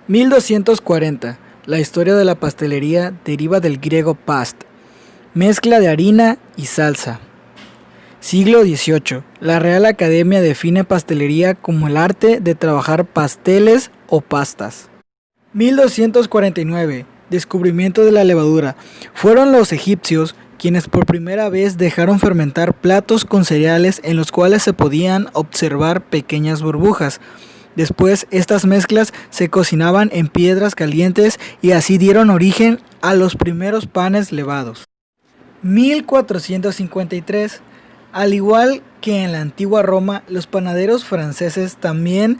1240. La historia de la pastelería deriva del griego past, mezcla de harina y salsa. Siglo XVIII. La Real Academia define pastelería como el arte de trabajar pasteles o pastas. 1249. Descubrimiento de la levadura. Fueron los egipcios quienes por primera vez dejaron fermentar platos con cereales en los cuales se podían observar pequeñas burbujas. Después, estas mezclas se cocinaban en piedras calientes y así dieron origen a los primeros panes levados. 1453. Al igual que en la antigua Roma, los panaderos franceses también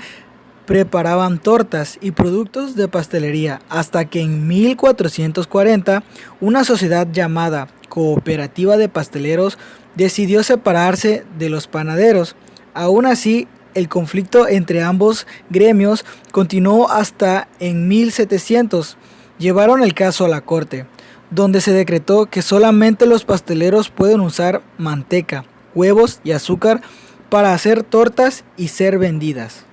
preparaban tortas y productos de pastelería, hasta que en 1440 una sociedad llamada Cooperativa de Pasteleros decidió separarse de los panaderos. Aún así, el conflicto entre ambos gremios continuó hasta en 1700. Llevaron el caso a la corte, donde se decretó que solamente los pasteleros pueden usar manteca, huevos y azúcar para hacer tortas y ser vendidas.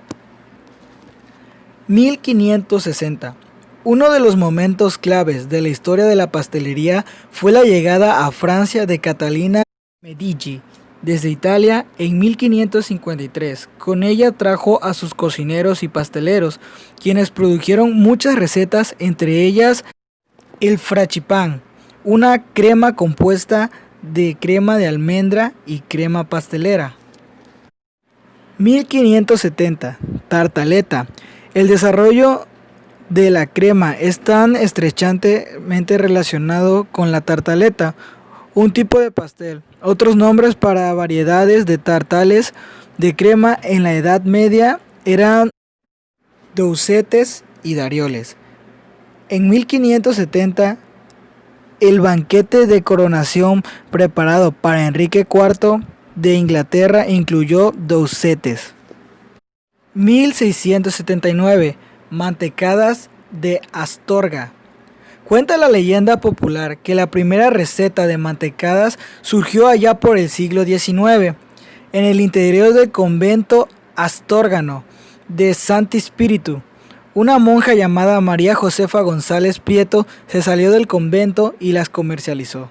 1560. Uno de los momentos claves de la historia de la pastelería fue la llegada a Francia de Catalina Medici desde Italia en 1553. Con ella trajo a sus cocineros y pasteleros, quienes produjeron muchas recetas, entre ellas el frangipane, una crema compuesta de crema de almendra y crema pastelera. 1570. Tartaleta. El desarrollo de la crema es tan estrechamente relacionado con la tartaleta, un tipo de pastel. Otros nombres para variedades de tartales de crema en la Edad Media eran doucetes y darioles. En 1570, el banquete de coronación preparado para Enrique IV de Inglaterra incluyó doucetes. 1679. Mantecadas de Astorga. Cuenta la leyenda popular que la primera receta de mantecadas surgió allá por el siglo XIX, en el interior del convento astorgano de Santi Spíritu. Una monja llamada María Josefa González Prieto se salió del convento y las comercializó.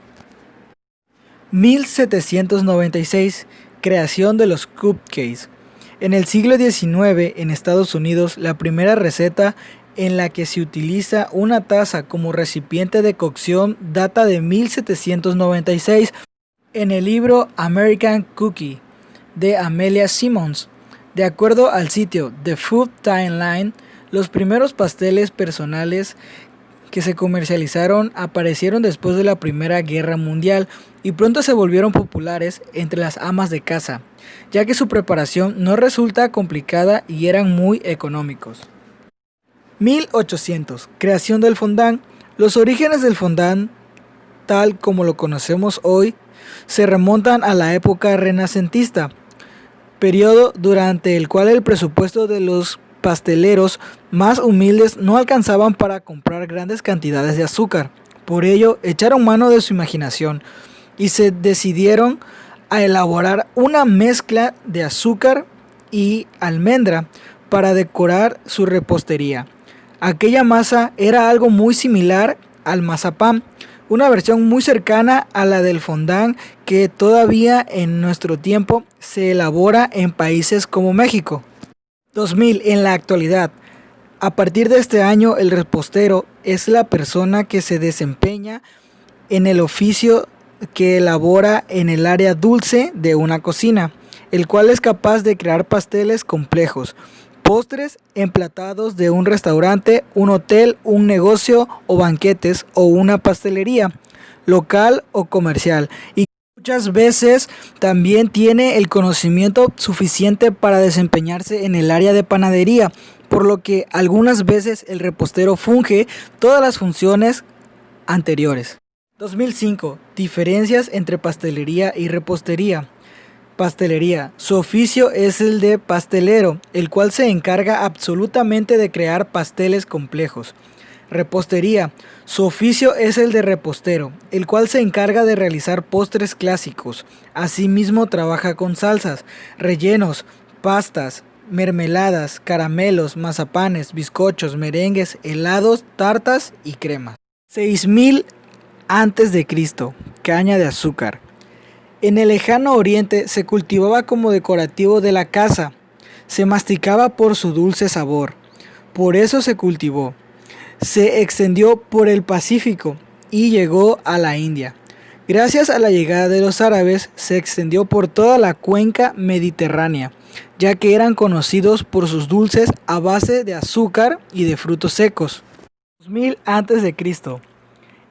1796. Creación de los cupcakes. En el siglo XIX, en Estados Unidos, la primera receta en la que se utiliza una taza como recipiente de cocción data de 1796 en el libro American Cookie de Amelia Simmons. De acuerdo al sitio The Food Timeline, los primeros pasteles personales que se comercializaron aparecieron después de la Primera Guerra Mundial y pronto se volvieron populares entre las amas de casa, ya que su preparación no resulta complicada y eran muy económicos. 1800. Creación del fondant. Los orígenes del fondant, tal como lo conocemos hoy, se remontan a la época renacentista, periodo durante el cual el presupuesto de los pasteleros más humildes no alcanzaban para comprar grandes cantidades de azúcar. Por ello, echaron mano de su imaginación y se decidieron a elaborar una mezcla de azúcar y almendra para decorar su repostería. Aquella masa era algo muy similar al mazapán, una versión muy cercana a la del fondant que todavía en nuestro tiempo se elabora en países como México. 2000. En la actualidad, a partir de este año, el repostero es la persona que se desempeña en el oficio que elabora en el área dulce de una cocina, el cual es capaz de crear pasteles complejos, postres emplatados de un restaurante, un hotel, un negocio o banquetes o una pastelería, local o comercial, y muchas veces también tiene el conocimiento suficiente para desempeñarse en el área de panadería, por lo que algunas veces el repostero funge todas las funciones anteriores. 2005. Diferencias entre pastelería y repostería. Pastelería. Su oficio es el de pastelero, el cual se encarga absolutamente de crear pasteles complejos. Repostería. Su oficio es el de repostero, el cual se encarga de realizar postres clásicos. Asimismo trabaja con salsas, rellenos, pastas, mermeladas, caramelos, mazapanes, bizcochos, merengues, helados, tartas y cremas. 6000 antes de Cristo, caña de azúcar. En el lejano oriente se cultivaba como decorativo de la casa. Se masticaba por su dulce sabor. Por eso se cultivó. Se extendió por el Pacífico y llegó a la India. Gracias a la llegada de los árabes, se extendió por toda la cuenca mediterránea, ya que eran conocidos por sus dulces a base de azúcar y de frutos secos. 2000 antes de Cristo.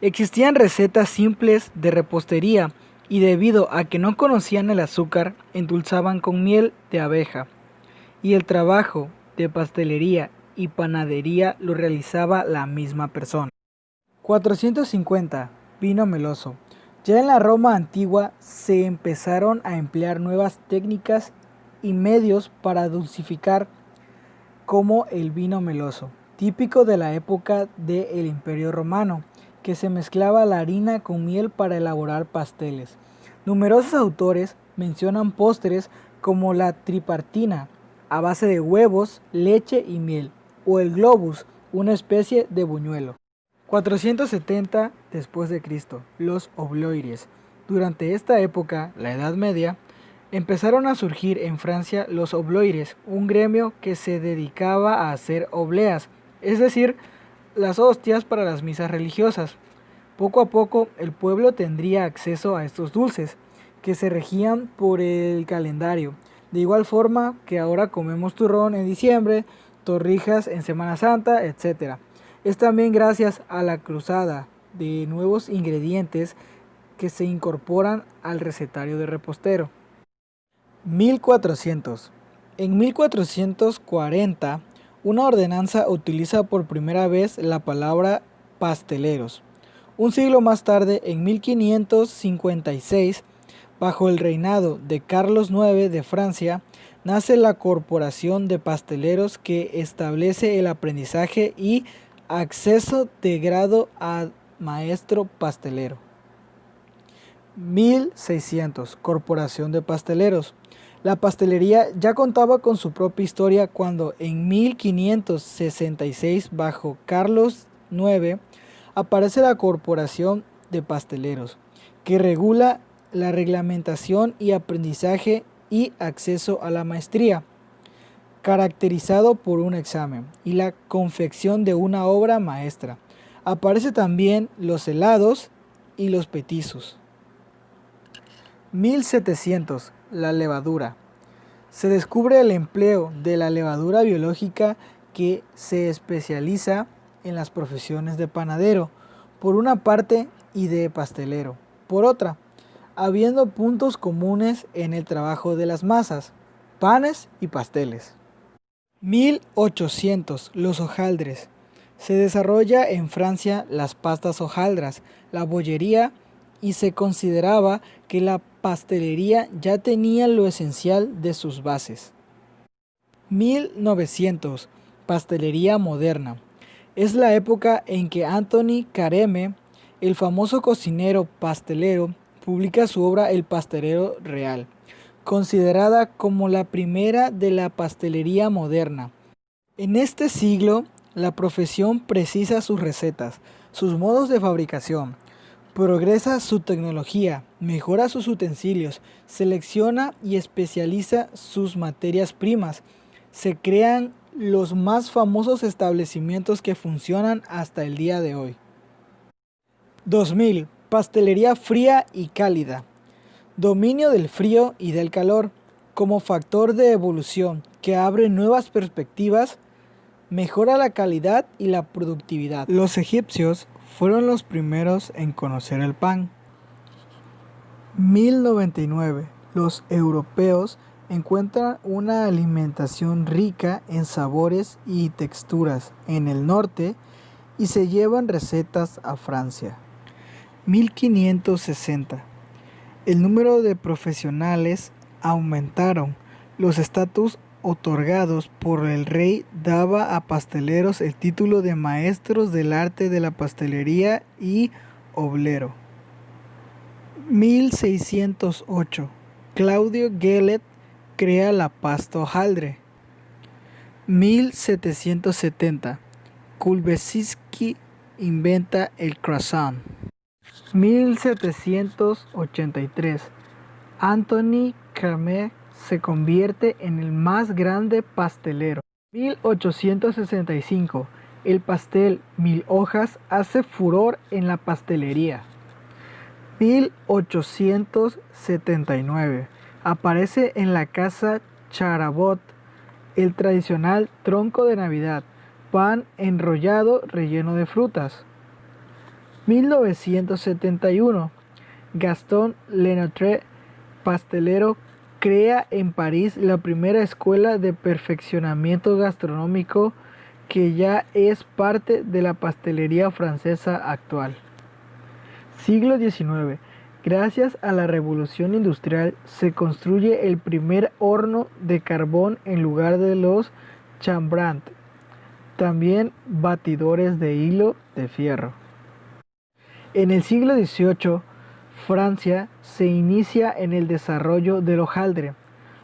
Existían recetas simples de repostería y debido a que no conocían el azúcar, endulzaban con miel de abeja. Y el trabajo de pastelería y panadería lo realizaba la misma persona. 450. Vino meloso. Ya en la Roma antigua se empezaron a emplear nuevas técnicas y medios para dulcificar, como el vino meloso, típico de la época del Imperio Romano, que se mezclaba la harina con miel para elaborar pasteles. Numerosos autores mencionan postres como la tripartina, a base de huevos, leche y miel, o el globus, una especie de buñuelo. 470 después de Cristo, los obloires. Durante esta época, la Edad Media, empezaron a surgir en Francia los obloires, un gremio que se dedicaba a hacer obleas, es decir, las hostias para las misas religiosas. Poco a poco el pueblo tendría acceso a estos dulces, que se regían por el calendario, de igual forma que ahora comemos turrón en diciembre, torrijas en Semana Santa, etc. Es también gracias a la cruzada de nuevos ingredientes que se incorporan al recetario de repostero. 1400. En 1440, una ordenanza utiliza por primera vez la palabra pasteleros. Un siglo más tarde, en 1556, bajo el reinado de Carlos IX de Francia, nace la Corporación de Pasteleros, que establece el aprendizaje y acceso de grado a maestro pastelero. 1600. Corporación de Pasteleros. La pastelería ya contaba con su propia historia cuando en 1566, bajo Carlos IX, aparece la Corporación de Pasteleros, que regula la reglamentación y aprendizaje y acceso a la maestría, caracterizado por un examen y la confección de una obra maestra. Aparece también los helados y los petizos. 1700. La levadura. Se descubre el empleo de la levadura biológica, que se especializa en las profesiones de panadero, por una parte, y de pastelero, por otra, habiendo puntos comunes en el trabajo de las masas, panes y pasteles. 1800. Los hojaldres. Se desarrolla en Francia las pastas hojaldras, la bollería, y se consideraba que la pastelería ya tenía lo esencial de sus bases. 1900. Pastelería moderna. Es la época en que Anthony Carême, el famoso cocinero pastelero, publica su obra El pastelero real, considerada como la primera de la pastelería moderna. En este siglo, la profesión precisa sus recetas, sus modos de fabricación, progresa su tecnología, mejora sus utensilios, selecciona y especializa sus materias primas. Se crean los más famosos establecimientos que funcionan hasta el día de hoy. 2000. Pastelería fría y cálida. Dominio del frío y del calor como factor de evolución que abre nuevas perspectivas, mejora la calidad y la productividad. Los egipcios fueron los primeros en conocer el pan. 1099. Los europeos encuentran una alimentación rica en sabores y texturas en el norte y se llevan recetas a Francia. 1560. El número de profesionales aumentaron. Los estatus otorgados por el rey daba a pasteleros el título de maestros del arte de la pastelería y oblero. 1608. Claudio Gellet crea la pasta hojaldre. 1770. Kulbetsky inventa el croissant. 1783. Anthony Crème se convierte en el más grande pastelero. 1865. El pastel 1000 hojas hace furor en la pastelería. 1879. Aparece en la casa Charabot el tradicional tronco de Navidad, pan enrollado relleno de frutas. 1971. Gaston Lenotre, pastelero, crea en París la primera escuela de perfeccionamiento gastronómico que ya es parte de la pastelería francesa actual. Siglo XIX. Gracias a la revolución industrial se construye el primer horno de carbón en lugar de los chambrandt, también batidores de hilo de fierro. En el siglo XVIII, Francia se inicia en el desarrollo del hojaldre,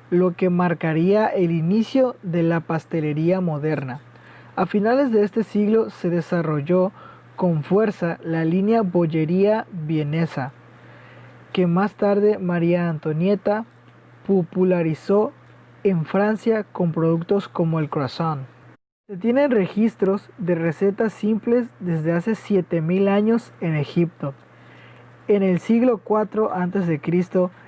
lo que marcaría el inicio de la pastelería moderna. A finales de este siglo se desarrolló con fuerza la línea bollería vienesa, que más tarde María Antonieta popularizó en Francia con productos como el croissant. Se tienen registros de recetas simples desde hace 7000 años en Egipto. En el siglo IV a.C.,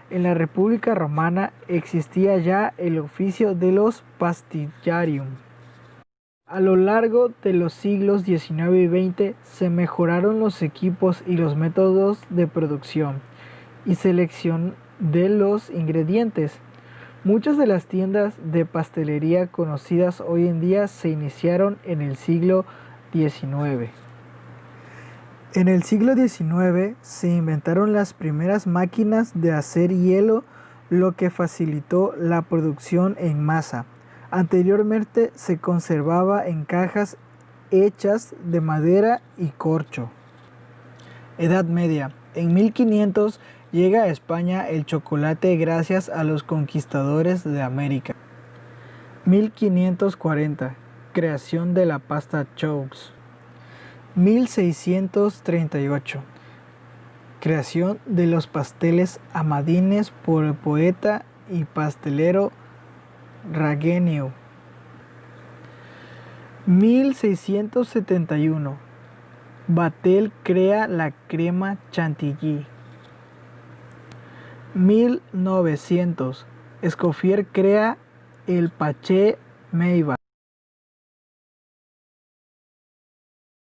en la República Romana existía ya el oficio de los pastillarium. A lo largo de los siglos XIX y XX se mejoraron los equipos y los métodos de producción y selección de los ingredientes. Muchas de las tiendas de pastelería conocidas hoy en día se iniciaron en el siglo XIX. En el siglo XIX se inventaron las primeras máquinas de hacer hielo, lo que facilitó la producción en masa. Anteriormente se conservaba en cajas hechas de madera y corcho. Edad Media. En 1500 llega a España el chocolate gracias a los conquistadores de América. 1540. Creación de la pasta Choux. 1638. Creación de los pasteles amadines por el poeta y pastelero Ragueneau. 1671. Vatel crea la crema chantilly. 1900. Escoffier crea el Paché Meiba.